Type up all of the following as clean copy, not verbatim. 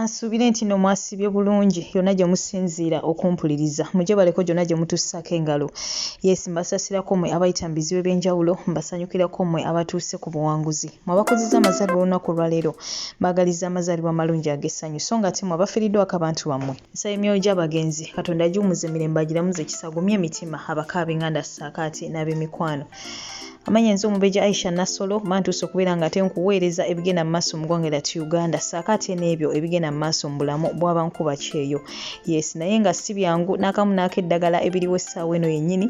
Kansubire nti no mwasibye bulungi yonna gye musinziira okumpuliriza mujje baleko gyonna gye mutussako engalo. Yes, mbasasirako mmwe abayita mu bizibu eby'enjawulo, mbasanyukirako mmwe abatuuse ku buwanguzi. Mwabakozesa amazaalibwa olunaku olwaleero, mbagaliza amazaalibwa amalungi ag'essanyu so nga ate mmwe abafiiriddwako abantu bammwe. Nsaba emyoyo gy'abagenzi Katonda agiwumuze emirembe agiramuze kisagumye emitima abakaabe nganda ssaakaati n'ab'emikwano. Amanya nze omubeja Aisha Nasolo mantuuse okubeera nga ate nkuweereza ebigenda mu maaso mu ggwanga lyattu Uganda ssaakaati n'ebyo ebigenda mu maaso mu bulamu bw'abankuba kyeyo. Yes, naye nga si byangu n'akamu n'akeddagala ebiriwo essaawa eno yennyini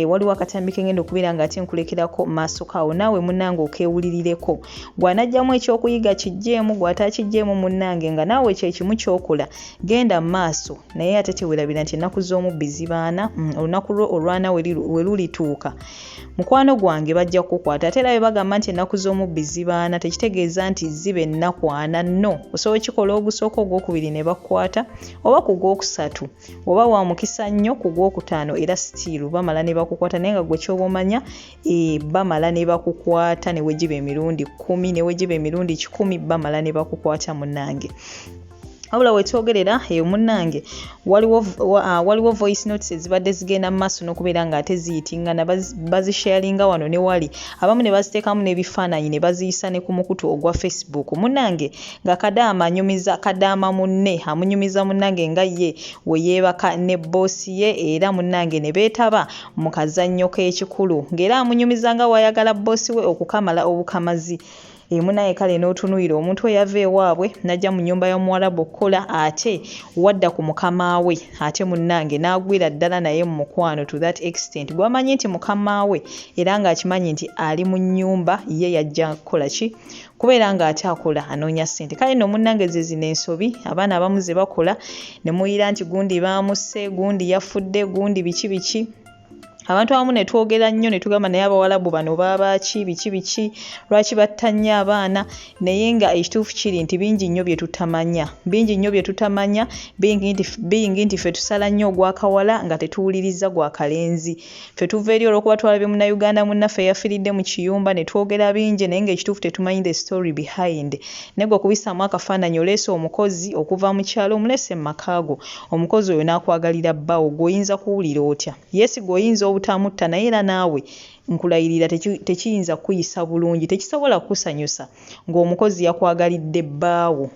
waliwo akatambi ke ngenda okubeera nga ate nkulekerako mu maaso kaawo naawe munnange okeewulirireko. Bw'anajjamu ekyokuyiga kijjeemu gw'ataakijjeemu munnange nga naawe kye kimu ky'okola genda mu maaso naye ate teweerabira nti ennaku z'omubbi zibaana olunaku lwo olwana we lulituuka. Mukwano gwange bajja kukwata ate era bwe bagamba nti ennaku z'omubbi zibaana tekitegeeza nti ziba ennakwana nno. Osobola okikola ogusooka ogwokubiri ne bakwata oba ku gwokusatu oba wa mukisa nnyo ku gwokutaano era sitiiru bamala ne bakukwata naye nga gwe ky'oba omanya bamala ne bakukwata ne wegiba emirundi 10 ne wegiba emirundi 10 bamala ne bakukwata munnange. Wabula wetwogerera munnange waliwo voice notes ezibadde zigenda mu maaso n'okubeera nga ate ziyitingana bazisharinga wano ne wali abamu ne baziteekamu n'ebifaananyi ne baziyisa ne ku mukutu ogwa Facebook. Munnange nga Kadaama anyumiza Kadaama munne amunyumiza munnange nga ye we yeebaka ne boosi ye era munnange ne beetaba mu kazannyo k'ekikulu ng'era amunyumiza nga wayagala boosi we okukamala obukamazi. Munaye kale n'otunuira omuntu eyava ewaabwe najja mu nnyumba ya Muwarabu okukola ate wadda ku mukama we ate munnange n'agwira ddala naye mu mukwano to that extent gwamanyi nti mukama we era ng'akimanyi nti ali mu nnyumba ye yajja kukola ki kubeera ng'ate akola anoonya ssente. Kale nno munnange ze zino ensobi abaana abamu ze bakola ne muyira nti gundi baamusse gundi yafudde gundi biki abantu abamu ne twogera nnyo ne tugamba naye abawalabu bano baaba ki biki lwaki batta nnyo abaana naye nga ekituufu kiri nti bingi nnyo bye tutamanya bingi nti ffe tusala nnyo ogwakawala nga tetuwuliriza gwa kalenzi. Ffe tuva eri olw'okuba twalabye munnayuganda munnaffe yafiiridde mu kiyumba ne twogera bingi naye ng'ekituufu tetumanyi the story behind. Naye gwe okubisaamu akafaananyi oleese omukozi okuva mu kyalo omulese mu makaago omukozi oyo n'akwagalira bbawo gw'oyinza kuwulira otya? Yes, gw'oyinza obutamutta naye era naawe nkulayirira tekiyinza kuyisa bulungi tekisobola kusanyusa ng'omukozi yakwagalidde bbaawo.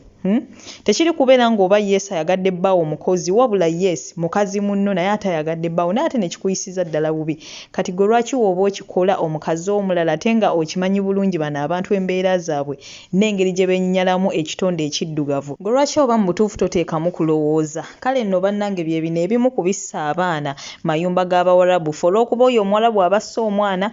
Tekiri kubeera ng'oba yes ayagadde bbaawo omukozi wabula yes mukazi munno naye atayagadde bbaawo naye ate nekikuyisiza ddala bubi. Kati gwe lwaki wooba okikola omukazi omulala ate nga okimanyi bulungi bano abantu embeera zaabwe n'engeri gye beenyinyalamu ekitonde ekiddugavu gwe lwaki oba mu butuufu toteekamu kulowooza? Kale nno bannange bye bino ebimu ku bissa abaana mayumba g'Abawarabu ffe olw'okuba oyo Omuwarabu abassa omwana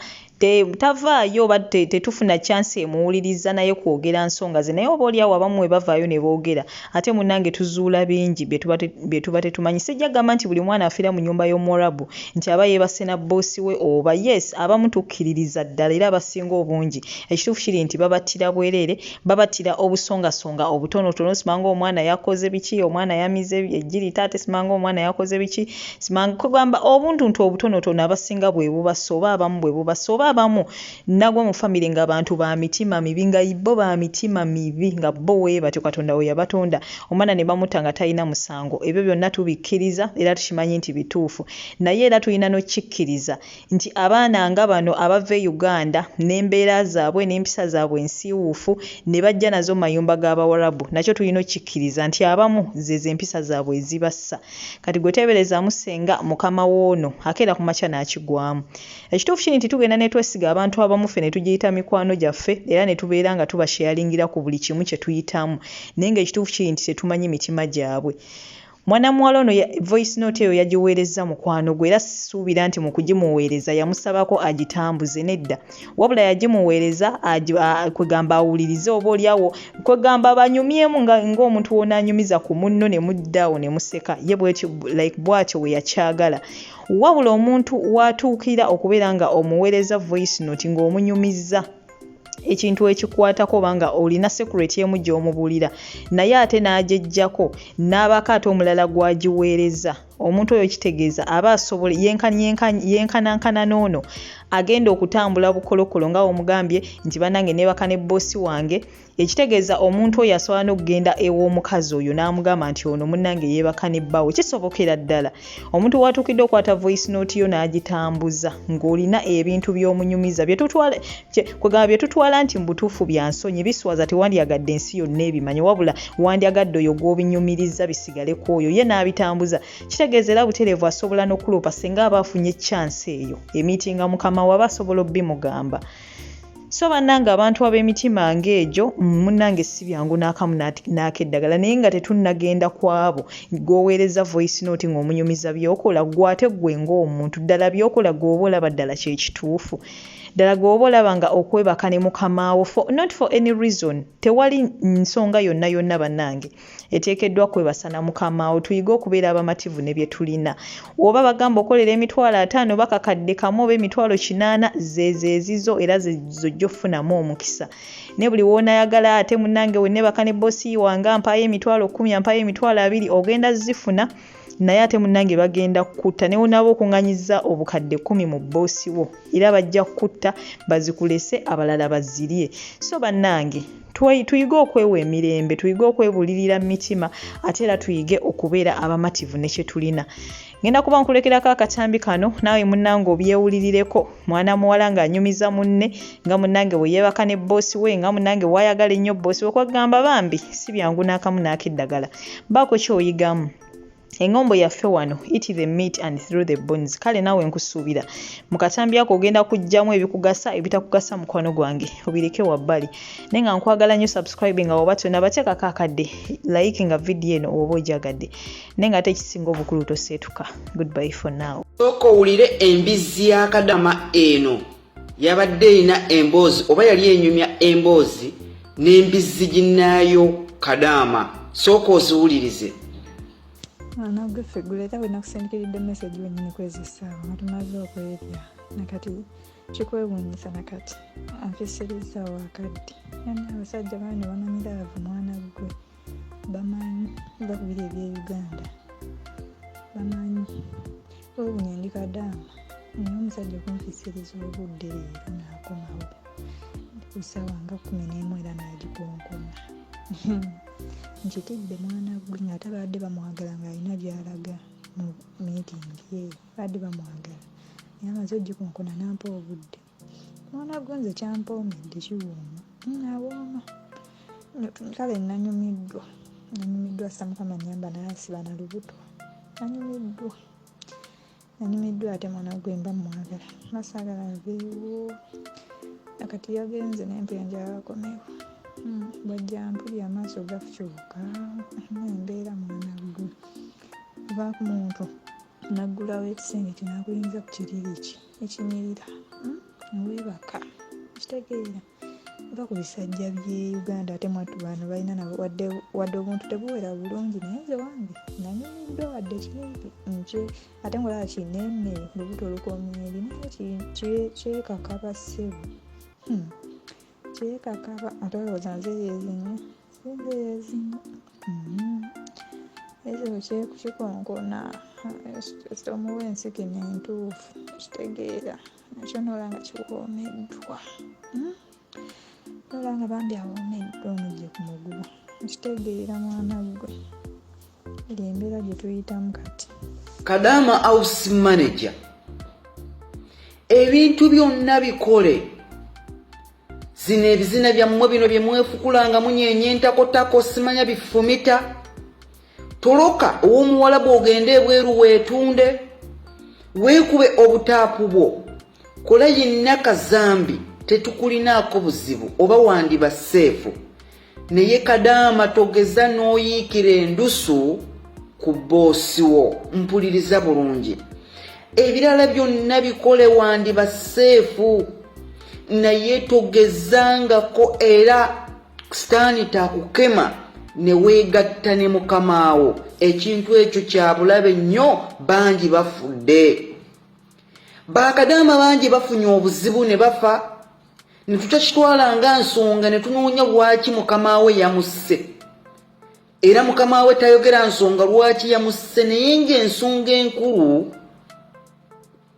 tavaayo oba tetufuna chance emuwuliriza naye kwogera nsonga ze naye oba oliawo abamu we bavaayo ne boogera ate munnange tuzuula bingi bye tuba tetumanyi. Sijja gamba nti buli mwana afiira mu nnyumba y'Omuwarabu nti aba yeebase na boosi we oba yes abamu tukkiririza ddala era abasinga obungi ekituufu kiri nti babattira bwereere babattira obusongasonga obutonotono simanga omwana yakoze biki omwana yamize ejjiri taate simanga omwana yakoze biki simanga kugamba obuntuntu obutonotono abasinga bwe bubasa oba abamu bwe bubasa oba abamu nagwa mu famire nga abantu ba mitima mibi nga bo ba mitima mibi nga bo we batyo Katonda we yabatonda omwana ne bamutta nga talina musango. Ebyo byonna tubikkiriza era tukimanyi nti bituufu naye era tulina n'okikkiriza nti abaana nga bano abava e Uganda n'embeera zaabwe n'empisa zaabwe ensiiwuufu ne bajja nazo mu mayumba g'Abawarabu nakyo tulina okikkiriza nti abamu zezo empisa zaabwe ezibassa. Kati gwe teeberezaamu senga mukama woono akeera ku makya n'akigwamu. Ekituufu kiri nti tugenda ne twesiga abantu abamu ffe ne tugiyita mikwano gyaffe era ne tubeera nga tubasharingira ku buli kimu kye tuyitamu naye ng'ekituufu kiri nti tetumanyi mitima gyabwe. Mwana muwala ono voice note eyo yagiweereza mukwano gwe era sisuubira nti mu kugimuweereza yamusabako agitambuze nedda wabula yagimuweereza kwegamba awulirize oba oliawo kwegamba banyumyemu ng'omuntu wona anyumiza ku munno ne muddaawo ne museka ye bw'atyo we yakyagala. Wabula omuntu watuukira okubeera nga omuweereza voice note ng'omunyumiza ekintu ekikwatako banga olina security emu gy'omubuulira naye ate n'agyejjako n'abako ate omulala gwagiweereza omuntu oyo kitegeeza aba asobola yenkanankana n'ono agenda okutambula bukolokolo nga omugambye nti banange nebaka ne bossi wange ekitegeeza omuntu oyo asobola n'okugenda ew'omukazi oyo n'amugamba nti ono munnange yeebaka ne bbawe kisobokera ddala omuntu watuukidde okwata voice note yo n'agitambuza ng'olina ebintu by'omunyumiza bye tutwala nti mu butuufu bya nsonyi biswaza tewandyagadde ensi yonna ebimanyi wabula wandyagadde oyo gw'obinyumiriza bisigale ku oyo ye n'abitambuza kitegeeza era butereevu asobola n'okulopa singa aba afunye chance eyo emiitinga mukama waba asobola obbimugamba so bannange abantu ab'emitima ng'egyo munnange si byangu n'akamu n'akeddagala naye nga tetunnagenda kwabo gw'oweereza voice note ng'omunyumiza by'okola gwate ggwe ng'omuntu ddala by'okola gw'oba olaba ddala kye kituufu ddala gw'oba olaba nga okwebaka ne mukamaawo not for any reason tewali nsonga yonna bannange eteekeddwa kwebasana mukamaawo tuyige okubeera abamativu ne bye tulina oba bagamba okolera emitwalo 5 bakakadde kamu oba emitwalo 8 zeezizo era zojja okufunamu omukisa ne buli woonayagala ate munnange wennebaka ne bossi wange ampaayo emitwalo 10 ampaayo emitwalo 2 ogenda zifuna naye ate munnange bagenda kutta ne wonaba okuŋŋanyiza obukadde 10 mu bossi wo era bajja kutta bazikulese abalala bazirye so bannange tuyige okwewa emirembe tuyige okwebulirira mitima ate era tuyige okubeera abamativu ne kye tulina ngenda kuba nkulekerako akatambi kano naawe munnange obyewulirireko mwana muwala ng'anyumiza munne nga munnange bwe yeebaka ne bossi we nga munnange wayagala ennyo bossi we kwagamba bambi si byangu n'akamu n'akeddagala baako kyoyigamu engombo yaffe wano eat the meat and through the bones kale naawe nkusuubira mu katambi ako ogenda kujjamu ebikugasa ebitakugasa mukwano gwange obireke wabbali naye nga nkwagala nnyo subscribe nga oba tonna bateekako akadde like nga video eno oba ogyagadde naye nga ate ekisinga obukulu toseetuka goodbye for now sooka owulire embizzi ya Kadaama eno yabadde erina emboozi oba yali enyumya emboozi n'embizzi ginnaayo Kadaama sooka oziwulirize nagwe figureta wena kusendikiridde message wenyini kwezi essaawa nga tumaze okwerya nakati kikwewuunyisa nakati anfisiriza wakadde yani abasajja baani banamiravu mwana gwe bamanyi bakubira eby'Uganda bamanyi wewuunya ndi Kadaama naye omusajja okunfisiriza obudde leero n'akomawo ku ssaawa nga 11 era n'agikonkona nkitidde mwana gwe ng'ate baadde bamwagala ng'alina by'alaga mu meetingi ye baadde bamwagala naye amaze ogikonkona n'ampa obudde mwana gwe nze kyampoomedde kiwooma awooma kale nanyumiddwa samukama nyamba nayasiba na lubuto nanyumiddwa ate mwana gwe mba mwagala masaagala nveewo nakati yagenze n'empenja akomewo bwajja mpulya amaaso gafukyuka embeera mwana gwe va ku muntu naggulawo ekisenge kinakuyinza ku kiriri ki ekinyirira neweebaka kitegeera va ku bisajja by'e Uganda ate mwattu bano balina nabo wadde obuntu tebuwera bulungi naye nze wange nanyumiddwa wadde kimpi nce ate ngolaba kinene lubuto olukomye eri naye kyekakaba ssebo kyekakaba ate olowooza nze yeezinya ekyo kikonkona omuwa ensiki nentuufu kitegeera nakyo noolanga kiwoomeddwa noolanga bambi awoomeddwa omugye ku muguwa kitegeera mwana gwe eri embeera gye tuyitamu kati Kadaama house manager ebintu byonna bikole zino ebizina byammwe bino bye mwefukula munyeenya entakotako simanya bifumita toloka ow'omuwala bw'ogenda ebweru weetunde weekube obutaapu bwo kola yenna kazambi tetukulinaako buzibu oba wandiba seefu naye Kadaama togeza n'oyiikira endusu ku boosi wo mpuliriza bulungi ebirala byonna bikole wandiba seefu naye togezangako era sitaani taakukema ne weegatta ne mukamaawo ekintu ekyo kya bulabe nnyo bangi bafudde Kadaama bangi bafunye obuzibu ne bafa ne tutakitwala nga nsonga ne tunoonya lwaki mukamaawe yamusse era mukama we tayogera nsonga lwaki yamusse, naye ng'ensonga enkulu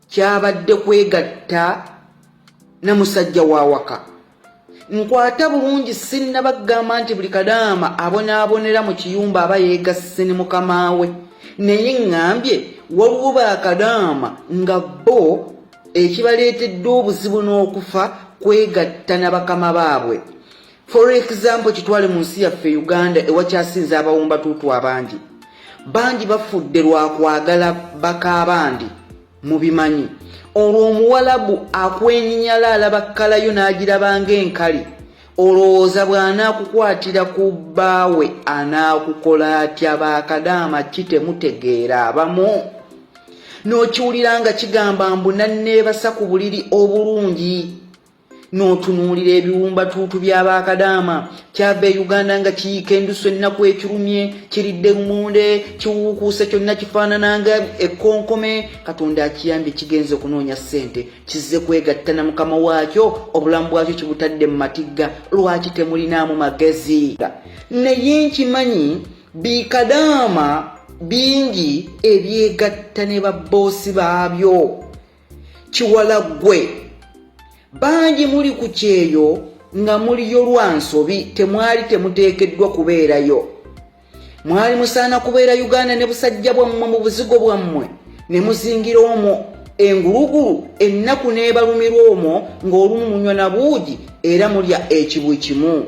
kyabadde kwegatta na musajja wa waka. Nkwata bulungi sinnabagamba nti buli Kadaama abonaabonera mu kiyumba aba yeegasse ne mukama we, naye ŋŋambye waliwo ba Kadaama nga bo ekibaleetedde obuzibu n'okufa kwegatta na bakama baabwe. For example, kitwale mu nsi yaffe Uganda ewakyasinze abawumba tuutu abangi. Bangi bafudde lwa kwagala baka abandi mubimanyi. Olwo omuwalabu akwenyinyala alaba kkalayo n'agiraba ng'enkali. Olowooza bw'anaakukwatira ku bbaawe anaakukola atya? Ba Kadaama kitemutegeera abamu. N'okiwulira nga kigamba mbu nanneebasa ku buliri obulungi. N'otunuulira ebiwumba tuutu by'aba Kadaama. Kyava e Uganda nga kiyiika endusu ennaku ekirumye, kiridde mmunde, kiwuukuuse kyonna kifaanana nga ekkonkome. Katonda akiyambye kigenze okunoonya ssente, kizze kwegatta na mukama waakyo, obulamu bwakyo kibutadde mu matigga. Lwaki temulinaamu magezi? Naye nkimanyi bi Kadaama bingi ebyegatta ne babboosi baabyo. Kiwala ggwe bangi muli ku kyeyo nga muliyo lwa nsobi, temwali temuteekeddwa kubeerayo. Mwali musaana kubeera Uganda ne busajja bwammwe mu buzigo bwammwe, ne muzingira omwo engulugulu ennaku n'ebalumirwa omwo, ng'olumu munywa na buugi era mulya ekibwe kimu.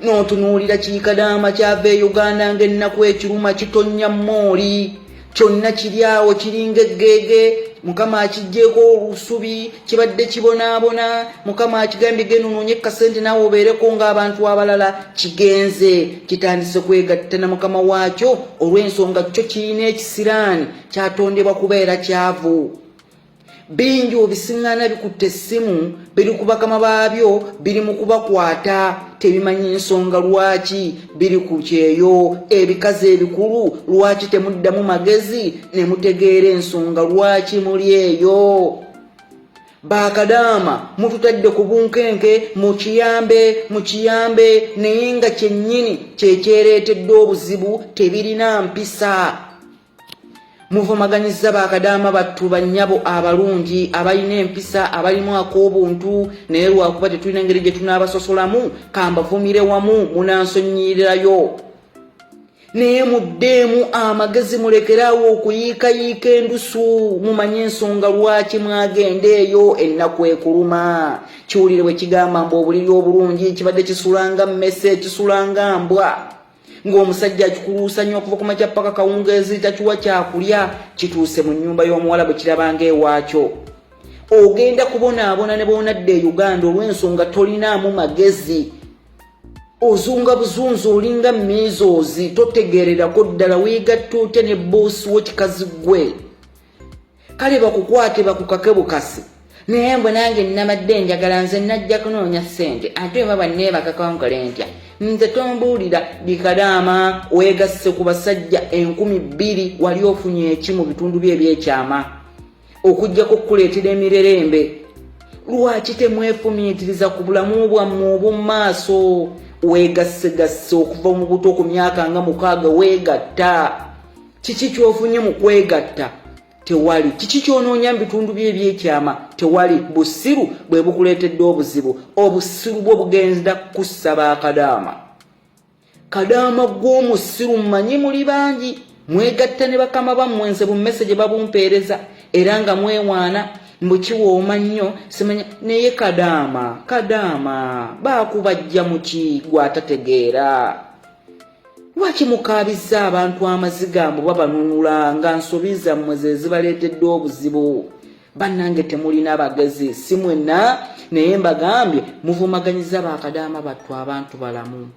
N'otunuulira ki Kadaama kyava e Uganda ng'ennaku ekiruma kitonnya mooli, kyonna kiri awo kiringa eggege. Mukama akijjeeko olusubi, kibadde kibonaabona. Mukama akigambye genda onoonye kasente naawe obeereko ng'abantu abalala. Kigenze kitandise kwegatta na mukama waakyo olw'ensonga kyo kirina ekisiraani kyatondebwa kubeera kyavu. Bingi obisiŋŋaana bikutte essimu, biri ku bakama baabyo, biri mu kubakwata, tebimanyi nsonga lwaki biri ku kyeyo. Ebikazi ebikulu lwaki temuddamu magezi ne mutegeera ensonga lwaki muli eyo? Ba Kadaama mututadde ku bunkenke, mukiyambe naye nga kyennyini kyekyereetedde obuzibu, tebirina mpisa. Muvumaganyiza ba Kadaama battu bannyabo abalungi abalina empisa, abalimu ak'obuntu, naye lwakuba tetulina ngeri gye tunaabasosolamu kambavumire wamu munansonyiirayo. Naye muddeemu amagezi, mulekeraawo okuyiikayiika endusu, mumanye ensonga lwaki mwagenda eyo ennaku ekuluma. Kiwulire bwe kigamba mbu obuliri obulungi kibadde kisulanga mmese, kisulanga mbwa. Ng'omusajja akikuluusa nnyo okuva ku makya paka kawungeezi takiwa kyakulya, kituuse mu nnyumba y'omuwala bwe kirabanga ewaakyo. Ogenda kubonaabona ne bw'onadde e Uganda olw'ensonga tolinaamu magezi. Ozunga buzunzu olinga measles, totegeererako ddala weegatta otya ne boosi wo kikazi ggwe. Kale bakukwate bakukake bukasi. Naye mbwe nange nnabadde njagala nze najja kunoonya ssente, ate baba neebakakankole ntya. Nze tombuulira bi Kadaama weegasse ku basajja 2,000 wali ofunye eki mu bitundu bye ebyekyama okuggyako okukuleetera emirerembe. Lwaki temwefumiitiriza ku bulamu bwammwe obw'omu maaso? Weegasse okuva mu buto ku myaka nga 6 weegatta. Kiki ky'ofunye mu kwegatta? Tewali. Kiki ky'onoonya mu bitundu bye ebyekyama? Tewali. Busiru bwe bukuleetedde obuzibu. Obusiru bwo bugenda kussa ba Kadaama. Kadaama gw'omusiru mmanyi muli bangi. Mwegatta ne bakama bammwe, nze bummese gye babumpeereza era nga mwewaana mbu kiwooma nnyo simanya. Naye Kadaama baakubajja mu ki gw'atategeera? Lwaki mukaabiza abantu amaziga mbu babanunula nga nsobi zammwe ze zibaleetedde obuzibu? Bannange temulina bagezi, si mwenna, naye mbagambye muvumaganyiza ba Kadaama battu abantu balamu.